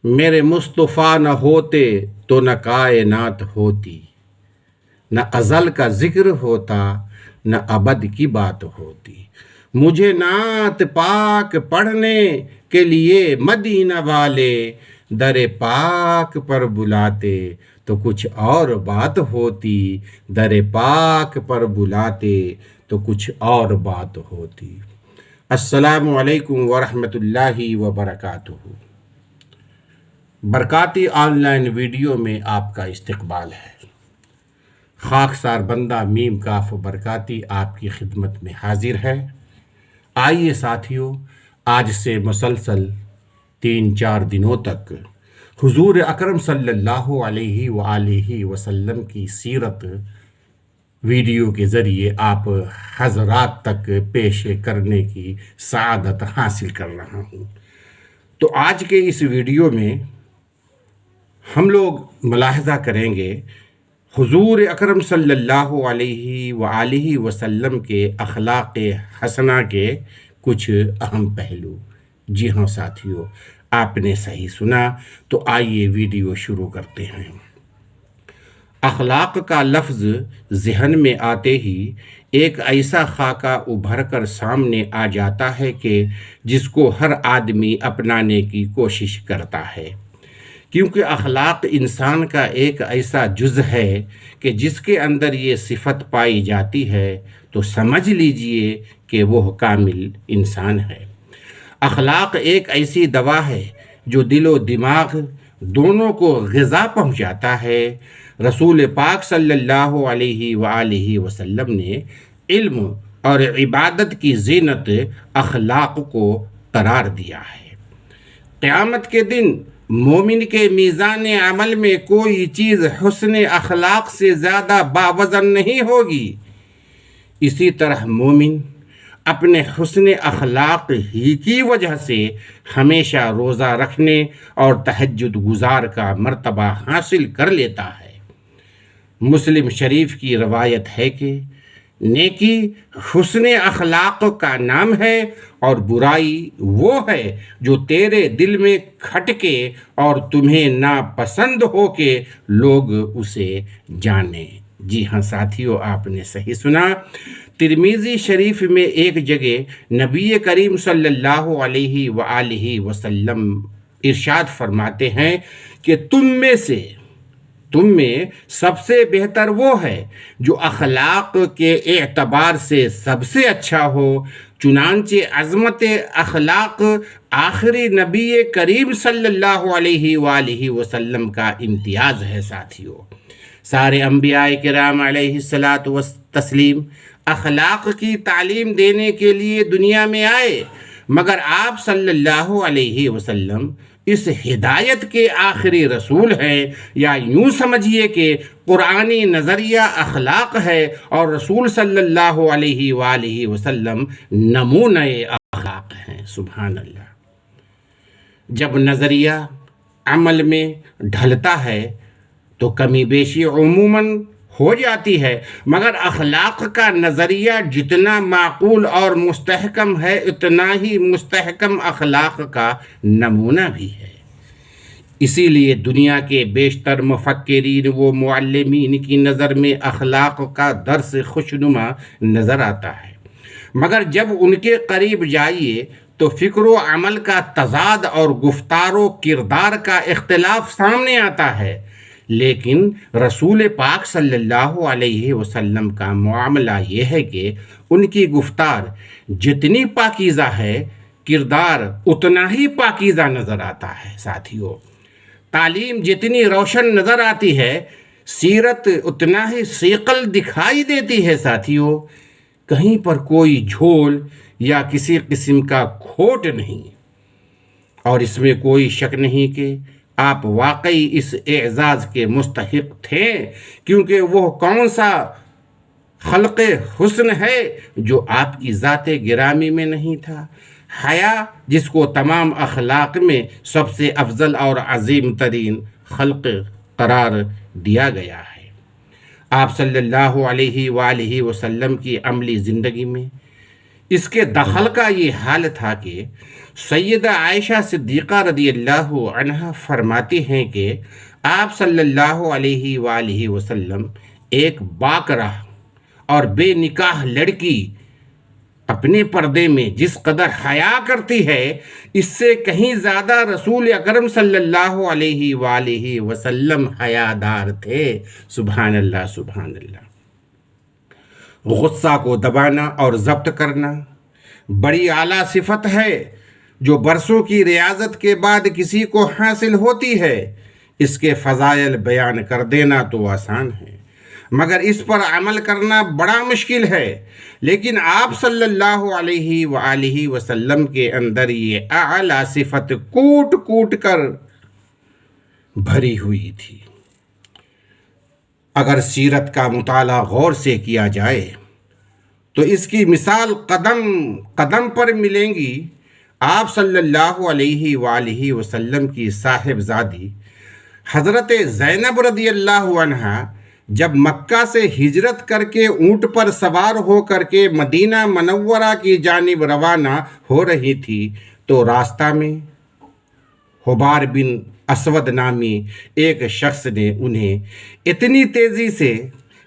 میرے مصطفیٰ نہ ہوتے تو نہ کائنات ہوتی، نہ ازل کا ذکر ہوتا نہ ابد کی بات ہوتی۔ مجھے نعت پاک پڑھنے کے لیے مدینہ والے در پاک پر بلاتے تو کچھ اور بات ہوتی، در پاک پر بلاتے تو کچھ اور بات ہوتی۔ السلام علیکم ورحمۃ اللہ وبرکاتہ۔ برکاتی آن لائن ویڈیو میں آپ کا استقبال ہے۔ خاکسار بندہ میم کاف برکاتی آپ کی خدمت میں حاضر ہے۔ آئیے ساتھیوں، آج سے مسلسل 3-4 دنوں تک حضور اکرم صلی اللہ علیہ وآلہ وسلم کی سیرت ویڈیو کے ذریعے آپ حضرات تک پیش کرنے کی سعادت حاصل کر رہا ہوں۔ تو آج کے اس ویڈیو میں ہم لوگ ملاحظہ کریں گے حضور اکرم صلی اللہ علیہ وآلہ وسلم کے اخلاق حسنہ کے کچھ اہم پہلو۔ جی ہاں ساتھیوں، آپ نے صحیح سنا، تو آئیے ویڈیو شروع کرتے ہیں۔ اخلاق کا لفظ ذہن میں آتے ہی ایک ایسا خاکہ ابھر کر سامنے آ جاتا ہے کہ جس کو ہر آدمی اپنانے کی کوشش کرتا ہے، کیونکہ اخلاق انسان کا ایک ایسا جز ہے کہ جس کے اندر یہ صفت پائی جاتی ہے تو سمجھ لیجئے کہ وہ کامل انسان ہے۔ اخلاق ایک ایسی دوا ہے جو دل و دماغ دونوں کو غذا پہنچاتا ہے۔ رسول پاک صلی اللہ علیہ وآلہ وسلم نے علم اور عبادت کی زینت اخلاق کو قرار دیا ہے۔ قیامت کے دن مومن کے میزان عمل میں کوئی چیز حسن اخلاق سے زیادہ باوزن نہیں ہوگی۔ اسی طرح مومن اپنے حسن اخلاق ہی کی وجہ سے ہمیشہ روزہ رکھنے اور تہجد گزار کا مرتبہ حاصل کر لیتا ہے۔ مسلم شریف کی روایت ہے کہ نیکی حسن اخلاق کا نام ہے اور برائی وہ ہے جو تیرے دل میں کھٹکے اور تمہیں ناپسند ہو کے لوگ اسے جانیں۔ جی ہاں ساتھیوں، آپ نے صحیح سنا۔ ترمذی شریف میں ایک جگہ نبی کریم صلی اللہ علیہ وآلہ وسلم ارشاد فرماتے ہیں کہ تم میں سب سے بہتر وہ ہے جو اخلاق کے اعتبار سے سب سے اچھا ہو۔ چنانچہ عظمت اخلاق آخری نبی کریم صلی اللہ علیہ وآلہ وسلم کا امتیاز ہے۔ ساتھیوں، سارے انبیاء کرام علیہ الصلاۃ والتسلیم اخلاق کی تعلیم دینے کے لیے دنیا میں آئے، مگر آپ صلی اللہ علیہ وسلم اس ہدایت کے آخری رسول ہیں، یا یوں سمجھیے کہ قرآنی نظریہ اخلاق ہے اور رسول صلی اللہ علیہ وآلہ وسلم نمونۂ اخلاق ہیں۔ سبحان اللہ۔ جب نظریہ عمل میں ڈھلتا ہے تو کمی بیشی عموماً ہو جاتی ہے، مگر اخلاق کا نظریہ جتنا معقول اور مستحکم ہے اتنا ہی مستحکم اخلاق کا نمونہ بھی ہے۔ اسی لیے دنیا کے بیشتر مفکرین و معلمین کی نظر میں اخلاق کا درس خوشنما نظر آتا ہے، مگر جب ان کے قریب جائیے تو فکر و عمل کا تضاد اور گفتار و کردار کا اختلاف سامنے آتا ہے۔ لیکن رسول پاک صلی اللہ علیہ وسلم کا معاملہ یہ ہے کہ ان کی گفتار جتنی پاکیزہ ہے، کردار اتنا ہی پاکیزہ نظر آتا ہے۔ ساتھیوں، تعلیم جتنی روشن نظر آتی ہے، سیرت اتنا ہی ثقل دکھائی دیتی ہے۔ ساتھیوں، کہیں پر کوئی جھول یا کسی قسم کا کھوٹ نہیں، اور اس میں کوئی شک نہیں کہ آپ واقعی اس اعزاز کے مستحق تھے، کیونکہ وہ کون سا خلق حسن ہے جو آپ کی ذات گرامی میں نہیں تھا؟ حیا، جس کو تمام اخلاق میں سب سے افضل اور عظیم ترین خلق قرار دیا گیا ہے۔ آپ صلی اللہ علیہ وآلہ وسلم کی عملی زندگی میں اس کے دخل کا یہ حال تھا کہ سیدہ عائشہ صدیقہ رضی اللہ عنہا فرماتی ہیں کہ آپ صلی اللہ علیہ وآلہ وسلم ایک باکرہ اور بے نکاح لڑکی اپنے پردے میں جس قدر حیا کرتی ہے، اس سے کہیں زیادہ رسول اکرم صلی اللہ علیہ وآلہ وسلم حیادار تھے۔ سبحان اللہ، سبحان اللہ۔ غصہ کو دبانا اور ضبط کرنا بڑی اعلیٰ صفت ہے جو برسوں کی ریاضت کے بعد کسی کو حاصل ہوتی ہے۔ اس کے فضائل بیان کر دینا تو آسان ہے، مگر اس پر عمل کرنا بڑا مشکل ہے۔ لیکن آپ صلی اللہ علیہ وآلہ وسلم کے اندر یہ اعلیٰ صفت کوٹ کوٹ کر بھری ہوئی تھی۔ اگر سیرت کا مطالعہ غور سے کیا جائے تو اس کی مثال قدم قدم پر ملیں گی۔ آپ صلی اللہ علیہ وآلہ وسلم کی صاحبزادی حضرت زینب رضی اللہ عنہا جب مکہ سے ہجرت کر کے اونٹ پر سوار ہو کر کے مدینہ منورہ کی جانب روانہ ہو رہی تھی تو راستہ میں حبار بن اسود نامی ایک شخص نے انہیں اتنی تیزی سے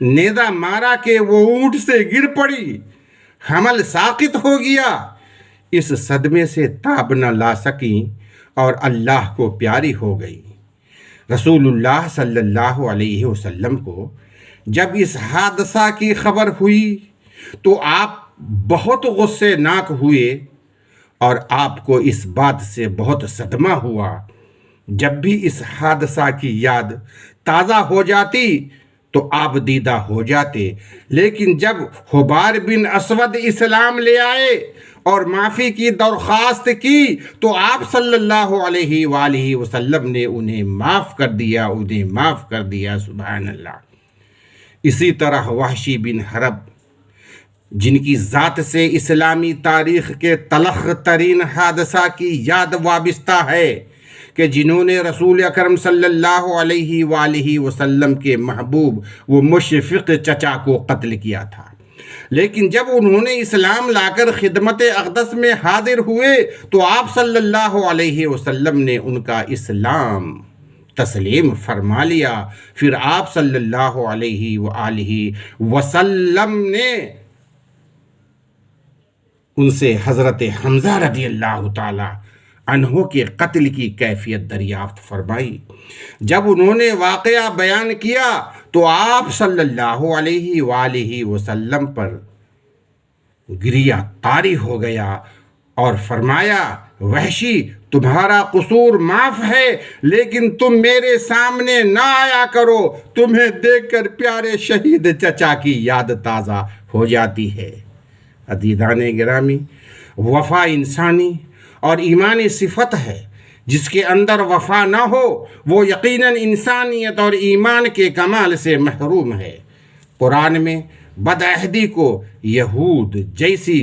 نیزہ مارا کہ وہ اونٹ سے گر پڑی، حمل ساقط ہو گیا۔ اس صدمے سے تاب نہ لا سکیں اور اللہ کو پیاری ہو گئی۔ رسول اللہ صلی اللہ علیہ وسلم کو جب اس حادثہ کی خبر ہوئی تو آپ بہت غصے ناک ہوئے اور آپ کو اس بات سے بہت صدمہ ہوا۔ جب بھی اس حادثہ کی یاد تازہ ہو جاتی تو آپ دیدہ ہو جاتے، لیکن جب حبار بن اسود اسلام لے آئے اور معافی کی درخواست کی تو آپ صلی اللہ علیہ وآلہ وسلم نے انہیں معاف کر دیا۔ سبحان اللہ۔ اسی طرح وحشی بن حرب، جن کی ذات سے اسلامی تاریخ کے تلخ ترین حادثہ کی یاد وابستہ ہے، کہ جنہوں نے رسول اکرم صلی اللہ علیہ وآلہ وسلم کے محبوب و مشفق چچا کو قتل کیا تھا، لیکن جب انہوں نے اسلام لا کر خدمت اقدس میں حاضر ہوئے تو آپ صلی اللہ علیہ وسلم نے ان کا اسلام تسلیم فرما لیا۔ پھر آپ صلی اللہ علیہ وآلہ وسلم نے ان سے حضرت حمزہ رضی اللہ تعالی عنہ کے قتل کی کیفیت دریافت فرمائی۔ جب انہوں نے واقعہ بیان کیا تو آپ صلی اللہ علیہ وآلہ وسلم پر گریہ طاری ہو گیا اور فرمایا، وحشی تمہارا قصور معاف ہے، لیکن تم میرے سامنے نہ آیا کرو، تمہیں دیکھ کر پیارے شہید چچا کی یاد تازہ ہو جاتی ہے۔ عزیزان گرامی، وفا انسانی اور ایمانی صفت ہے۔ جس کے اندر وفا نہ ہو وہ یقیناً انسانیت اور ایمان کے کمال سے محروم ہے۔ قرآن میں بدعہدی کو یہود جیسی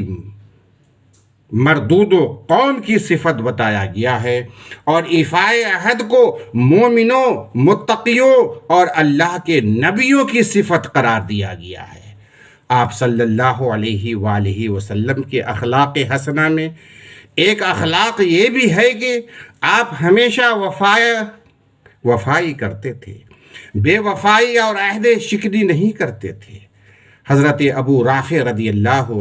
مردود و قوم کی صفت بتایا گیا ہے اور ایفائے عہد کو مومنوں، متقیوں اور اللہ کے نبیوں کی صفت قرار دیا گیا ہے۔ آپ صلی اللہ علیہ وآلہ وسلم کے اخلاق حسنہ میں ایک اخلاق یہ بھی ہے کہ آپ ہمیشہ وفائی کرتے تھے، بے وفائی اور عہد شکنی نہیں کرتے تھے۔ حضرت ابو رافع رضی اللہ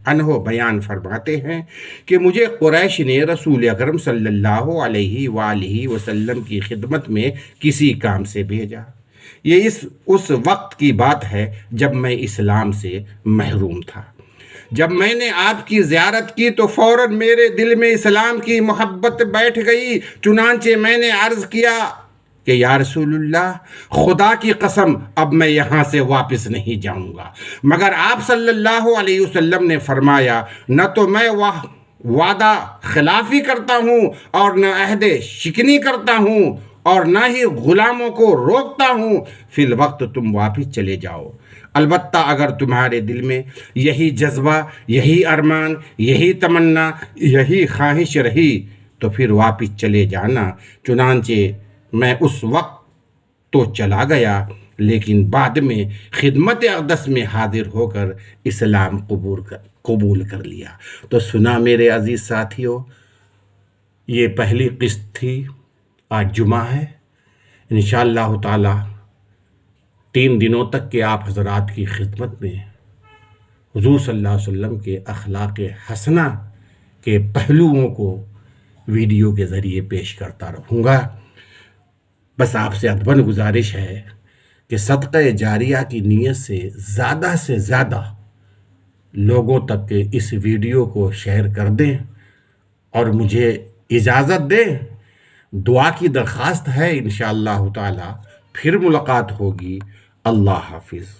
عنہ بیان فرماتے ہیں کہ مجھے قریش نے رسول اکرم صلی اللہ علیہ وآلہ وسلم کی خدمت میں کسی کام سے بھیجا۔ یہ اس وقت کی بات ہے جب میں اسلام سے محروم تھا۔ جب میں نے آپ کی زیارت کی تو فوراً میرے دل میں اسلام کی محبت بیٹھ گئی، چنانچہ میں نے عرض کیا کہ یا رسول اللہ، خدا کی قسم اب میں یہاں سے واپس نہیں جاؤں گا۔ مگر آپ صلی اللہ علیہ وسلم نے فرمایا، نہ تو میں وعدہ خلافی کرتا ہوں اور نہ عہد شکنی کرتا ہوں اور نہ ہی غلاموں کو روکتا ہوں، فی الوقت تم واپس چلے جاؤ۔ البتہ اگر تمہارے دل میں یہی جذبہ، یہی ارمان، یہی تمنا، یہی خواہش رہی تو پھر واپس چلے جانا۔ چنانچہ میں اس وقت تو چلا گیا، لیکن بعد میں خدمت اقدس میں حاضر ہو کر اسلام قبول کر لیا۔ تو سنا میرے عزیز ساتھیوں، یہ پہلی قسط تھی، آج جمعہ ہے، انشاءاللہ تعالی 3 دنوں تک کے آپ حضرات کی خدمت میں حضور صلی اللہ علیہ وسلم کے اخلاق حسنہ کے پہلوؤں کو ویڈیو کے ذریعے پیش کرتا رہوں گا۔ بس آپ سے ادباً گزارش ہے کہ صدقہ جاریہ کی نیت سے زیادہ لوگوں تک اس ویڈیو کو شیئر کر دیں اور مجھے اجازت دیں۔ دعا کی درخواست ہے، انشاءاللہ تعالی پھر ملاقات ہوگی۔ اللہ حافظ۔